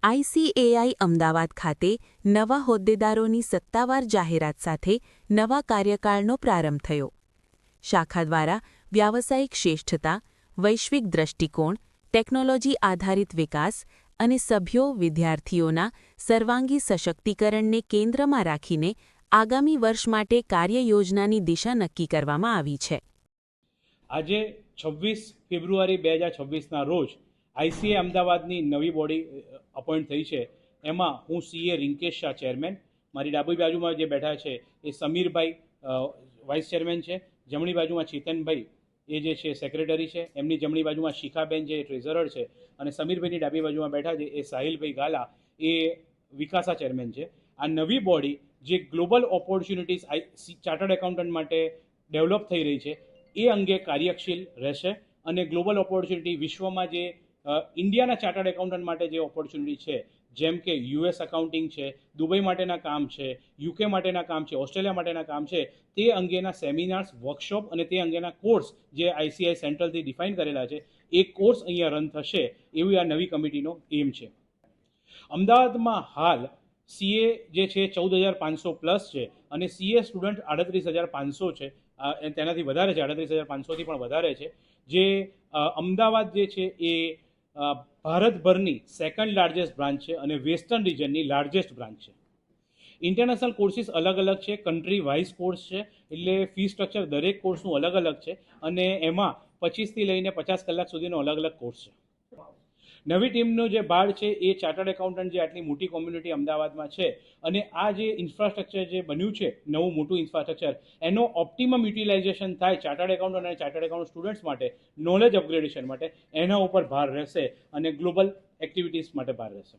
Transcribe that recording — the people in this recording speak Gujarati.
આઈસીએઆઈ અમદાવાદ ખાતે નવા હોદ્દેદારોની સત્તાવાર જાહેરાત સાથે નવા કાર્યકાળનો પ્રારંભ થયો. શાખા દ્વારા વ્યાવસાયિક શ્રેષ્ઠતા, વૈશ્વિક દૃષ્ટિકોણ, ટેકનોલોજી આધારિત વિકાસ અને સભ્યો વિદ્યાર્થીઓના સર્વાંગી સશક્તિકરણને કેન્દ્રમાં રાખીને આગામી વર્ષ માટે કાર્યયોજનાની દિશા નક્કી કરવામાં આવી છે. આજે 26 ફેબ્રુઆરી 2026ના રોજ આઈસીએ અમદાવાદની નવી બોડી અપોઇન્ટ થઈ છે. એમાં હું સીએ રિંકેશ શાહ ચેરમેન, મારી ડાબી બાજુમાં જે બેઠા છે એ સમીરભાઈ વાઇસ ચેરમેન છે, જમણી બાજુમાં ચેતનભાઈ એ જે છે સેક્રેટરી છે, એમની જમણી બાજુમાં શિખાબેન જે ટ્રેઝરર છે, અને સમીરભાઈની ડાબી બાજુમાં બેઠા છે એ સાહિલભાઈ ગાલા એ વિકાસા ચેરમેન છે. આ નવી બોડી જે ગ્લોબલ ઓપોર્ચ્યુનિટીઝ ચાર્ટર્ડ એકાઉન્ટન્ટ માટે ડેવલપ થઈ રહી છે એ અંગે કાર્યશીલ રહેશે અને ગ્લોબલ ઓપોર્ચ્યુનિટી વિશ્વમાં જે ઇન્ડિયાના ચાર્ટર્ડ એકાઉન્ટન્ટ માટે જે ઓપોર્ચ્યુનિટી છે, જેમ કે યુએસ અકાઉન્ટિંગ છે, દુબઈ માટેના કામ છે, યુકે માટેના કામ છે, ઓસ્ટ્રેલિયા માટેના કામ છે, તે અંગેના સેમિનાર્સ, વર્કશોપ અને તે અંગેના કોર્સ જે આઈસીઆઈ સેન્ટ્રલથી ડિફાઇન કરેલા છે એ કોર્સ અહીંયા રન થશે એવી આ નવી કમિટીનો એમ છે. અમદાવાદમાં હાલ સીએ જે છે 14,500 પ્લસ છે અને સીએ સ્ટુડન્ટ 38,500 છે, તેનાથી વધારે છે, 38,500થી પણ વધારે છે. જે અમદાવાદ જે છે એ ભારતભરની સેકન્ડ લાર્જેસ્ટ બ્રાન્ચ છે અને વેસ્ટર્ન રિજનની લાર્જેસ્ટ બ્રાન્ચ છે. ઇન્ટરનેશનલ કોર્સિસ અલગ અલગ છે, કન્ટ્રી વાઇઝ કોર્સ છે, એટલે ફી સ્ટ્રક્ચર દરેક કોર્સનું અલગ અલગ છે અને એમાં 25થી લઈને 50 કલાક સુધીનો અલગ અલગ કોર્સ છે. નવી ટીમનો જે ભાગ છે એ ચાર્ટર્ડ એકાઉન્ટન્ટ જે આટલી મોટી કોમ્યુનિટી અમદાવાદમાં છે અને આ જે ઇન્ફ્રાસ્ટ્રક્ચર જે બન્યું છે, નવું મોટું ઇન્ફ્રાસ્ટ્રક્ચર, એનો ઓપ્ટિમમ યુટિલાઇઝેશન થાય ચાર્ટર્ડ એકાઉન્ટન્ટ અને ચાર્ટર્ડ એકાઉન્ટ સ્ટુડન્ટ્સ માટે, નોલેજ અપગ્રેડેશન માટે, એના ઉપર ભાર રહેશે અને ગ્લોબલ એક્ટિવિટીઝ માટે ભાર રહેશે.